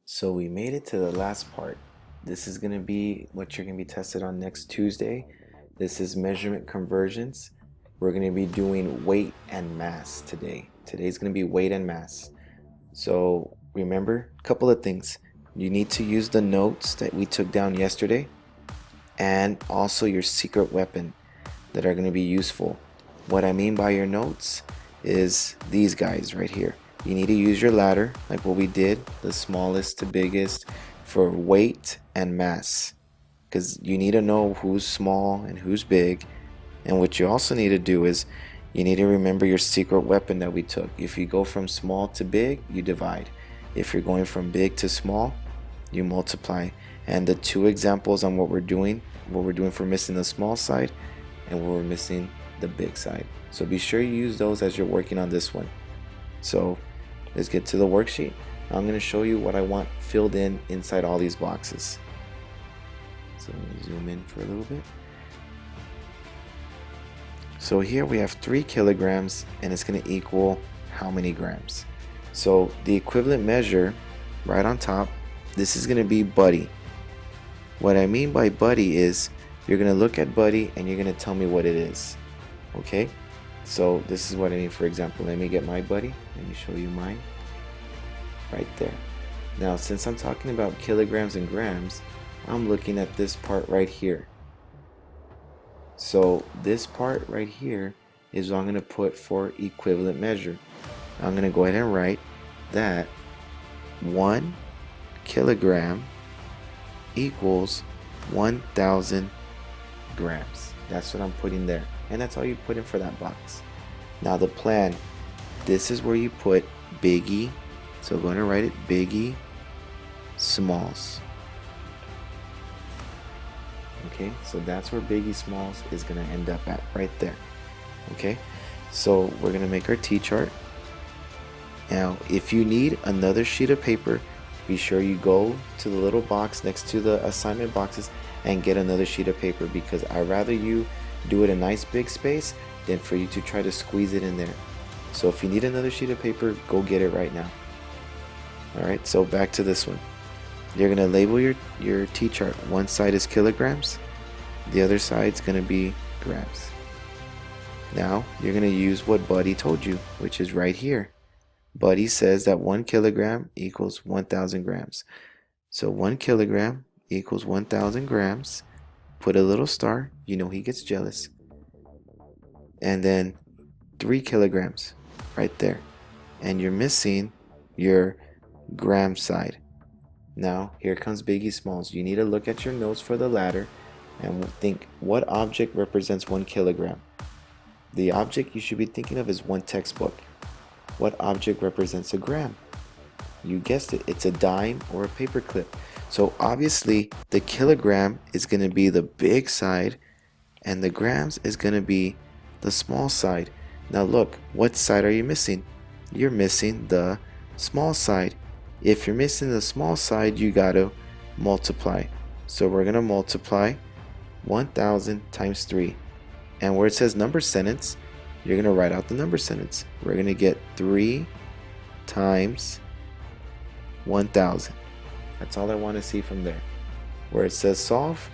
So we made it to the last part. This is going to be what you're going to be tested on next Tuesday. This is measurement conversions. We're going to be doing weight and mass today. Today's going to be weight and mass. So remember a couple of things. You need to use the notes that we took down yesterday and also your secret weapon that are going to be useful. What I mean by your notes is these guys right here. You need to use your ladder like what we did, the smallest to biggest, for weight and mass, because you need to know who's small and who's big. And what you also need to do is you need to remember your secret weapon that we took. If you go from small to big, you divide. If you're going from big to small, you multiply. And the two examples on what we're doing for missing the small side and what we're missing the big side. So be sure you use those as you're working on this one. So let's get to the worksheet. I'm going to show you what I want filled in inside all these boxes. So let me zoom in for a little bit. So here we have 3 kilograms and it's going to equal how many grams? So the equivalent measure right on top, this is going to be Buddy. What I mean by Buddy is you're going to look at Buddy and you're going to tell me what it is. Okay? So this is what I mean. For example, let me get my Buddy. Let me show you mine. Right there. Now, since I'm talking about kilograms and grams, I'm looking at this part right here. So this part right here is what I'm going to put for equivalent measure. I'm going to go ahead and write that 1 kilogram equals 1,000 grams. That's what I'm putting there. And that's all you put in for that box. Now the plan, this is where you put biggie. So I'm going to write it biggie smalls. Okay, so that's where biggie smalls is going to end up at right there. Okay, so we're going to make our T-chart. Now if you need another sheet of paper, be sure you go to the little box next to the assignment boxes and get another sheet of paper, because I'd rather you do it a nice big space than for you to try to squeeze it in there. So if you need another sheet of paper, go get it right now. Alright, so back to this one. You're going to label your T-chart. One side is kilograms, the other side's going to be grams. Now you're going to use what Buddy told you, which is right here. Buddy says that 1 kilogram equals 1,000 grams. So 1 kilogram equals 1,000 grams. Put a little star, you know he gets jealous. And then 3 kilograms right there. And you're missing your gram side. Now here comes biggie smalls. You need to look at your notes for the ladder and think, what object represents 1 kilogram? The object you should be thinking of is one textbook. What object represents a gram? You guessed it, it's a dime or a paper clip. So obviously the kilogram is going to be the big side and the grams is going to be the small side. Now look, what side are you missing? You're missing the small side. If you're missing the small side, you got to multiply. So we're going to multiply 1,000 times 3. And where it says number sentence, you're going to write out the number sentence. We're going to get 3 times 1,000. That's all I want to see from there. Where it says solve,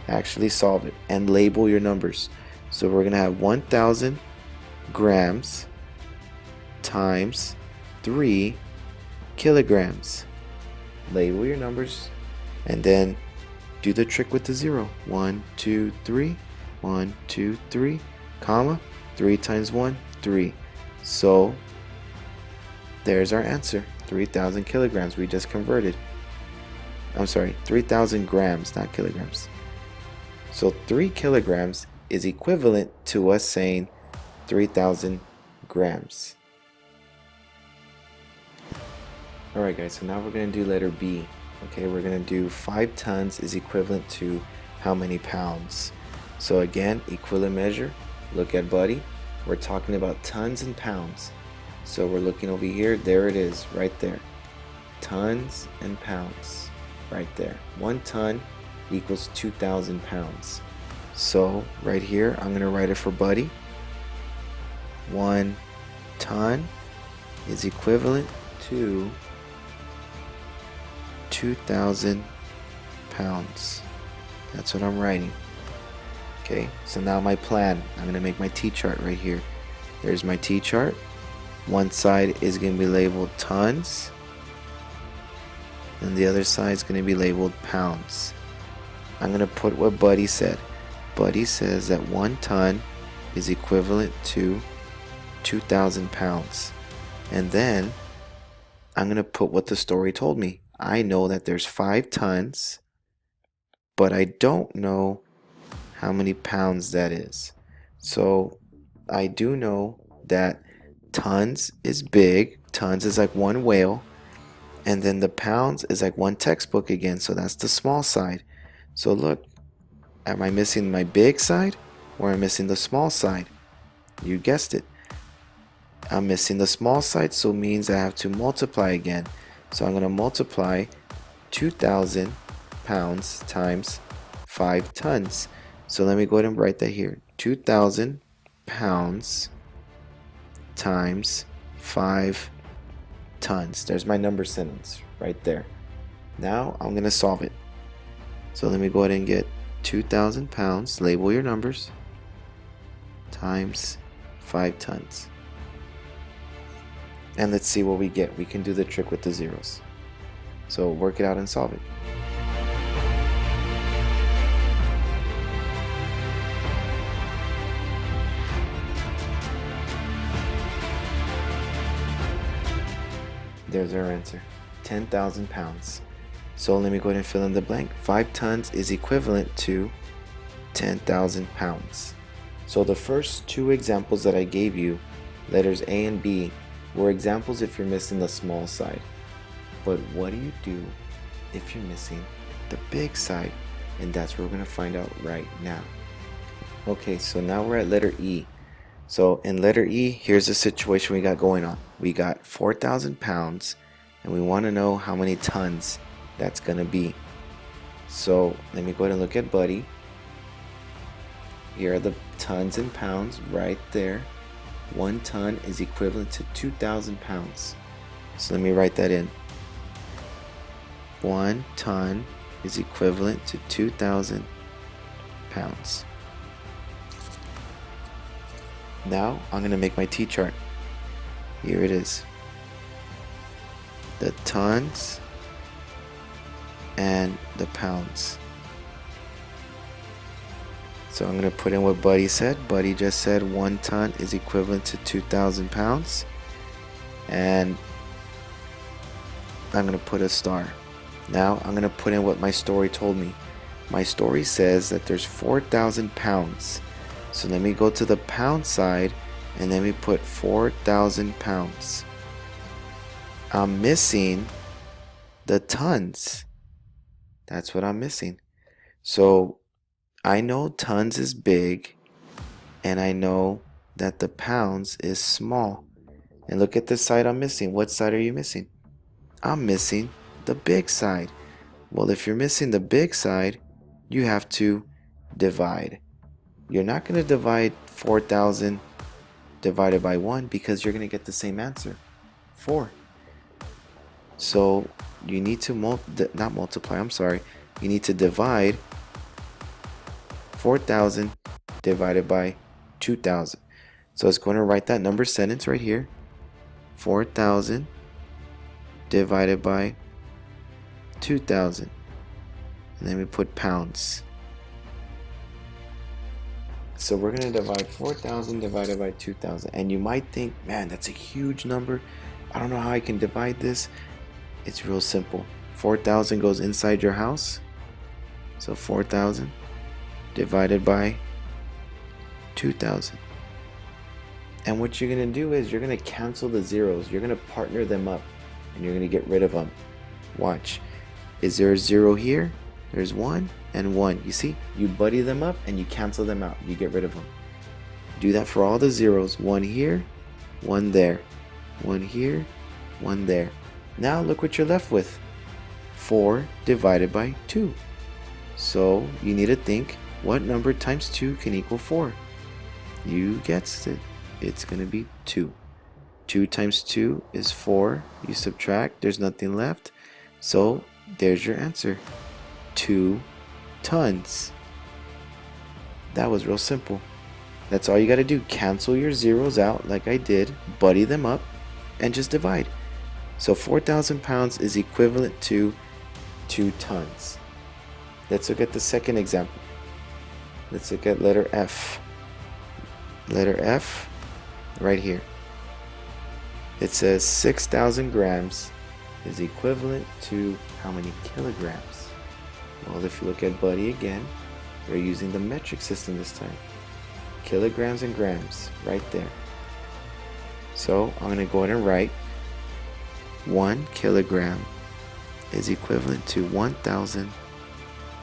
actually solve it and label your numbers. So we're going to have 1,000 grams times 3 kilograms. Label your numbers and then do the trick with the 0. 1, 2, 3, 1, 2, 3, comma, 3 times 1, 3. So there's our answer. 3,000 kilograms we just converted. I'm sorry, 3,000 grams, not kilograms. So 3 kilograms is equivalent to us saying 3,000 grams. Alright guys, so now we're going to do letter B. Okay, we're going to do 5 tons is equivalent to how many pounds? So again, equivalent measure. Look at Buddy. We're talking about tons and pounds. So we're looking over here. There it is, right there. Tons and pounds. Right there. 1 ton equals 2,000 pounds. So right here, I'm going to write it for Buddy. 1 ton is equivalent to 2,000 pounds. That's what I'm writing. Okay, so now my plan. I'm going to make my T-chart right here. There's my T-chart. One side is going to be labeled tons, and the other side is going to be labeled pounds. I'm going to put what Buddy said. Buddy says that 1 ton is equivalent to 2,000 pounds. And then I'm going to put what the story told me. I know that there's 5 tons, but I don't know how many pounds that is. So I do know that tons is big. Tons is like 1 whale. And then the pounds is like 1 textbook again. So that's the small side. So look, am I missing my big side or am I missing the small side? You guessed it. I'm missing the small side, so it means I have to multiply again. So I'm going to multiply 2,000 pounds times 5 tons. So let me go ahead and write that here. 2,000 pounds times 5 tons. There's my number sentence right there. Now I'm going to solve it. So let me go ahead and get 2,000 pounds, label your numbers, times 5 tons. And let's see what we get. We can do the trick with the zeros. So work it out and solve it. There's our answer, 10,000 pounds. So let me go ahead and fill in the blank. 5 tons is equivalent to 10,000 pounds. So the first 2 examples that I gave you, letters A and B, were examples if you're missing the small side. But what do you do if you're missing the big side? And that's what we're going to find out right now. Okay, so now we're at letter E. So in letter E, here's the situation we got going on. We got 4,000 pounds, and we want to know how many tons that's going to be. So let me go ahead and look at Buddy. Here are the tons and pounds right there. 1 ton is equivalent to 2,000 pounds. So let me write that in. 1 ton is equivalent to 2,000 pounds. Now I'm going to make my T-chart. Here it is. The tons and the pounds. So I'm going to put in what Buddy said. Buddy just said 1 ton is equivalent to 2,000 pounds. And I'm going to put a star. Now I'm going to put in what my story told me. My story says that there's 4,000 pounds. So let me go to the pound side and let me put 4,000 pounds. I'm missing the tons. That's what I'm missing. So I know tons is big, and I know that the pounds is small. And look at the side I'm missing. What side are you missing? I'm missing the big side. Well, if you're missing the big side, you have to divide. You're not going to divide 4,000 divided by 1 because you're going to get the same answer, 4. So you need to not multiply, I'm sorry. You need to divide 4,000 divided by 2,000. So it's going to write that number sentence right here. 4,000 divided by 2,000. And then we put pounds. So we're going to divide 4,000 divided by 2,000. And you might think, man, that's a huge number. I don't know how I can divide this. It's real simple. 4,000 goes inside your house. So 4,000 divided by 2,000. And what you're going to do is you're going to cancel the zeros. You're going to partner them up and you're going to get rid of them. Watch. Is there a 0 here? There's 1 and 1. You see? You buddy them up and you cancel them out. You get rid of them. Do that for all the zeros. 1 here, 1 there. 1 here, 1 there. Now look what you're left with. 4 divided by 2. So you need to think, what number times 2 can equal 4? You guessed it. It's going to be 2. 2 times 2 is 4. You subtract. There's nothing left. So There's your answer. 2 tons. That was real simple. That's all you got to do. Cancel your zeros out like I did, buddy them up, and just divide. So 4,000 pounds is equivalent to 2 tons. Let's look at the second example. Let's look at letter F. Letter F, right here. It says 6,000 grams is equivalent to how many kilograms? Well, if you look at buddy again, we're using the metric system this time. Kilograms and grams, right there. So I'm going to go ahead and write 1 kilogram is equivalent to 1,000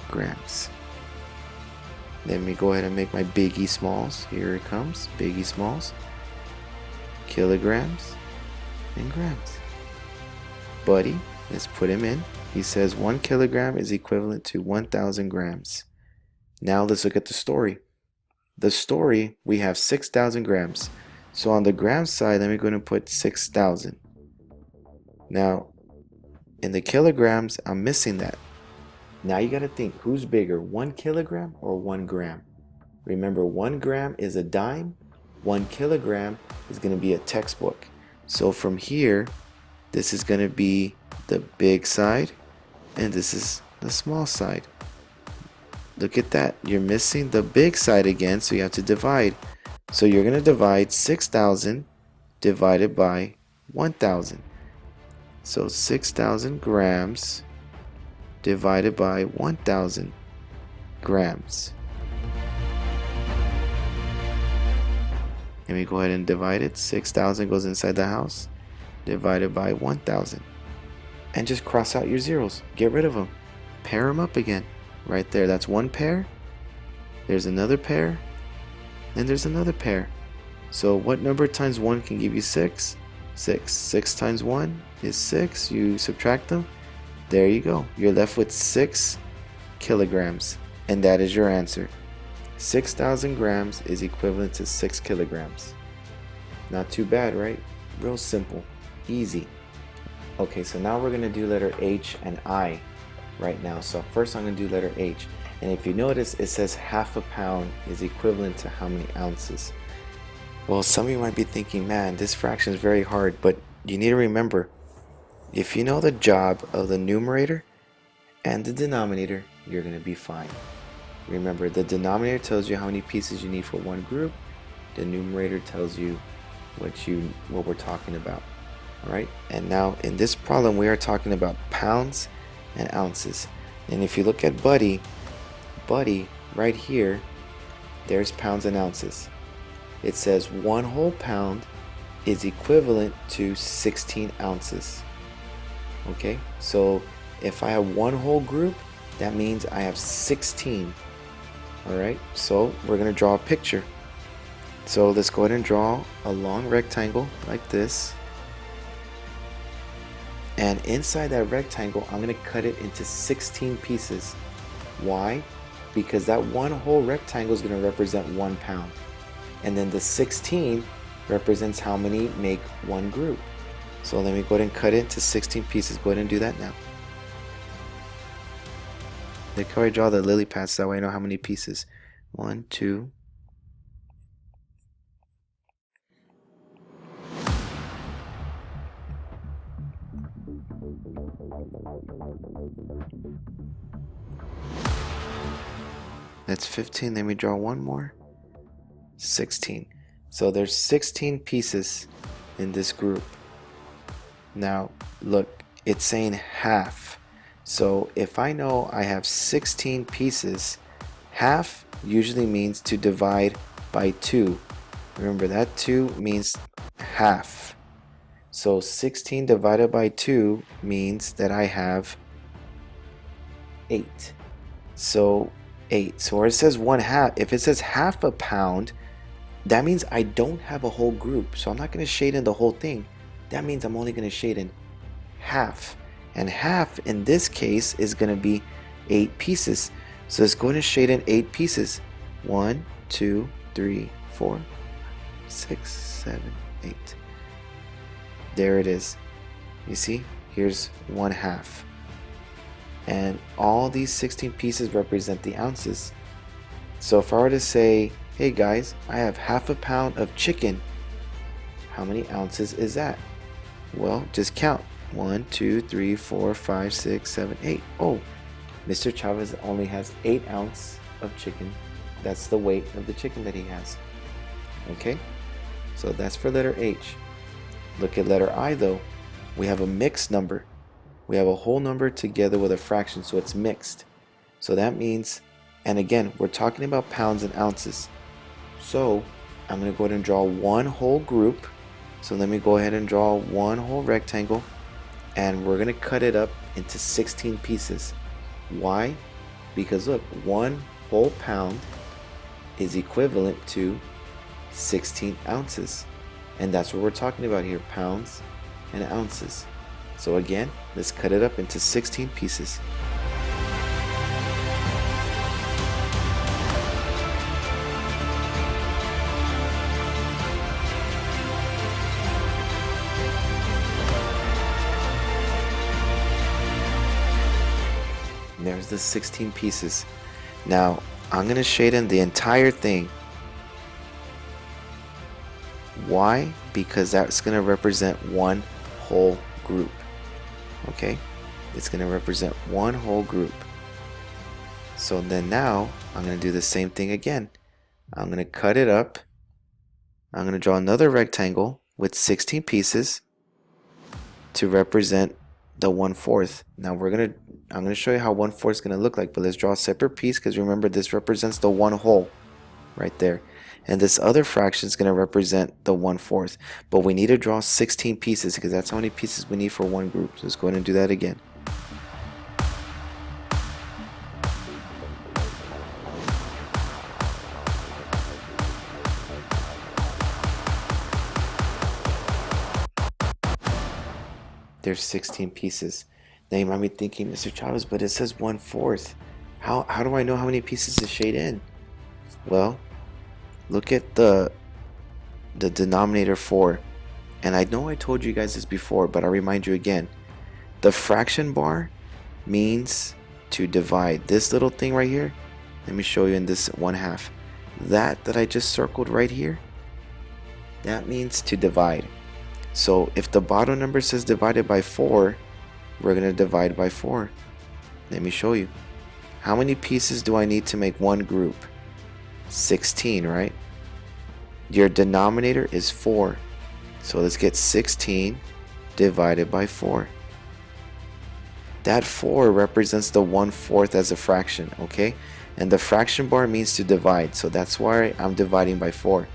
grams. Let me go ahead and make my biggie smalls. Here it comes, biggie smalls. Kilograms and grams. Buddy, let's put him in. He says 1 kilogram is equivalent to 1,000 grams. Now let's look at the story. The story, we have 6,000 grams. So on the gram side, let me go ahead and put 6,000. Now, in the kilograms, I'm missing that. Now you got to think, who's bigger, 1 kilogram or 1 gram? Remember, 1 gram is a dime. 1 kilogram is going to be a textbook. So from here, this is going to be the big side, and this is the small side. Look at that. You're missing the big side again, so you have to divide. So you're going to divide 6,000 divided by 1,000. So 6,000 grams divided by 1,000 grams. Let me go ahead and divide it. 6,000 goes inside the house, divided by 1,000. And just cross out your zeros. Get rid of them. Pair them up again. Right there. That's one pair. There's another pair. And there's another pair. So what number times 1 can give you 6? 6. 6 times 1 is 6. You subtract them. There you go. You're left with 6 kilograms. And that is your answer. 6,000 grams is equivalent to 6 kilograms. Not too bad, right? Real simple. Easy. Okay, so now we're going to do letter H and I right now. So first I'm going to do letter H. And if you notice, it says half a pound is equivalent to how many ounces? Well, some of you might be thinking, man, this fraction is very hard, but you need to remember, if you know the job of the numerator and the denominator, you're going to be fine. Remember, the denominator tells you how many pieces you need for one group. The numerator tells you what we're talking about. All right, and now in this problem we are talking about pounds and ounces. And if you look at buddy right here, there's pounds and ounces. It says 1 whole pound is equivalent to 16 ounces. Okay, so if I have 1 whole group, that means I have 16. All right, so we're going to draw a picture. So let's go ahead and draw a long rectangle like this. And inside that rectangle, I'm going to cut it into 16 pieces. Why? Because that 1 whole rectangle is going to represent 1 pound. And then the 16 represents how many make one group. So let me go ahead and cut it into 16 pieces. Go ahead and do that now. Look how I draw the lily pads, that way I know how many pieces. 1, 2. That's 15. Let me draw one more. 16. So there's 16 pieces in this group. Now look, it's saying half. So if I know I have 16 pieces, half usually means to divide by 2. Remember, that 2 means half. So 16 divided by 2 means that I have 8. So 8. So where it says 1/2, if it says half a pound, that means I don't have a whole group. So I'm not going to shade in the whole thing. That means I'm only going to shade in half. And half in this case is going to be 8 pieces. So let's go ahead and shade in 8 pieces. 1, 2, 3, 4, 6, 7, 8. There it is. You see? Here's 1/2. and all these 16 pieces represent the ounces. So if I were to say, hey guys, I have half a pound of chicken, how many ounces is that? Well, just count. 1, 2, 3, 4, 5, 6, 7, 8. Oh, Mr. Chavez only has 8 ounces of chicken. That's the weight of the chicken that he has. Okay, so that's for letter H. Look at letter I though. We have a mixed number. We have a whole number together with a fraction, so it's mixed. So that means, and again, we're talking about pounds and ounces. So I'm going to go ahead and draw one whole group. So let me go ahead and draw one whole rectangle, and we're going to cut it up into 16 pieces. Why? Because look, one whole pound is equivalent to 16 ounces. And that's what we're talking about here, pounds and ounces. So again, let's cut it up into 16 pieces. There's the 16 pieces. Now I'm going to shade in the entire thing. Why? Because that's going to represent one whole group. Okay, it's going to represent one whole group. So then now I'm going to do the same thing again. I'm going to cut it up. I'm going to draw another rectangle with 16 pieces to represent the 1/4. Now I'm going to show you how 1/4 is going to look like, but let's draw a separate piece, because remember, this represents the one whole right there, and this other fraction is going to represent the 1/4. But we need to draw 16 pieces because that's how many pieces we need for one group. So let's go ahead and do that again. There's 16 pieces. Now you might be thinking, Mr. Chavez, but it says 1/4. How do I know how many pieces to shade in? Well, look at the denominator 4. And I know I told you guys this before, but I'll remind you again. The fraction bar means to divide. This little thing right here, let me show you in this 1/2. That I just circled right here, that means to divide. So if the bottom number says divided by 4, we're going to divide by 4. Let me show you. How many pieces do I need to make one group? 16, right? Your denominator is 4. So let's get 16 divided by 4. That 4 represents the 1/4 as a fraction, okay? And the fraction bar means to divide, so that's why I'm dividing by 4.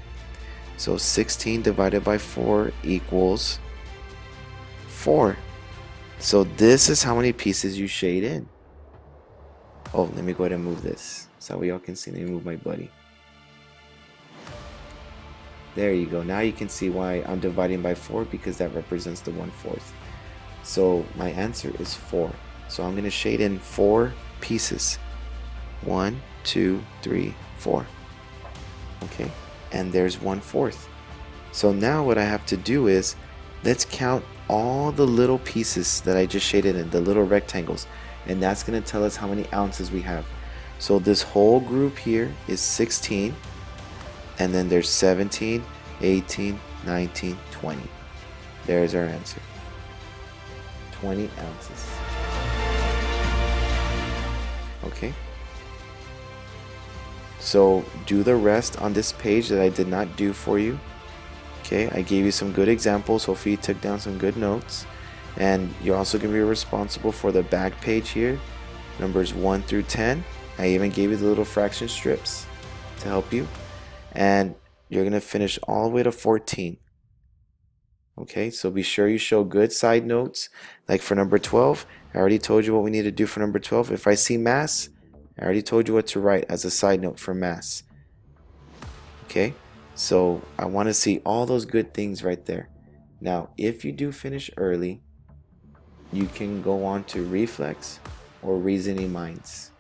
So 16 divided by 4 equals 4. So this is how many pieces you shade in. Oh, let me go ahead and move this so we all can see. Let me move my buddy. There you go. Now you can see why I'm dividing by 4, because that represents the 1/4. So my answer is 4. So I'm going to shade in 4 pieces. 1, 2, 3, 4. Okay. And there's 1/4. So now what I have to do is, let's count all the little pieces that I just shaded in, the little rectangles, and that's going to tell us how many ounces we have. So this whole group here is 16, and then there's 17, 18, 19, 20. There's our answer. 20 ounces. Okay. So do the rest on this page that I did not do for you. Okay, I gave you some good examples. Hopefully you took down some good notes. And you're also going to be responsible for the back page here, numbers 1 through 10. I even gave you the little fraction strips to help you. And you're going to finish all the way to 14. Okay, so be sure you show good side notes. Like for number 12, I already told you what we need to do for number 12. If I see mass, I already told you what to write as a side note for mass. Okay, so I want to see all those good things right there. Now, if you do finish early, you can go on to reflex or reasoning minds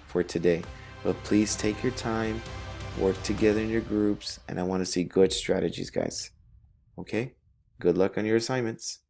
for today. But please take your time, work together in your groups, and I want to see good strategies, guys. Okay, good luck on your assignments.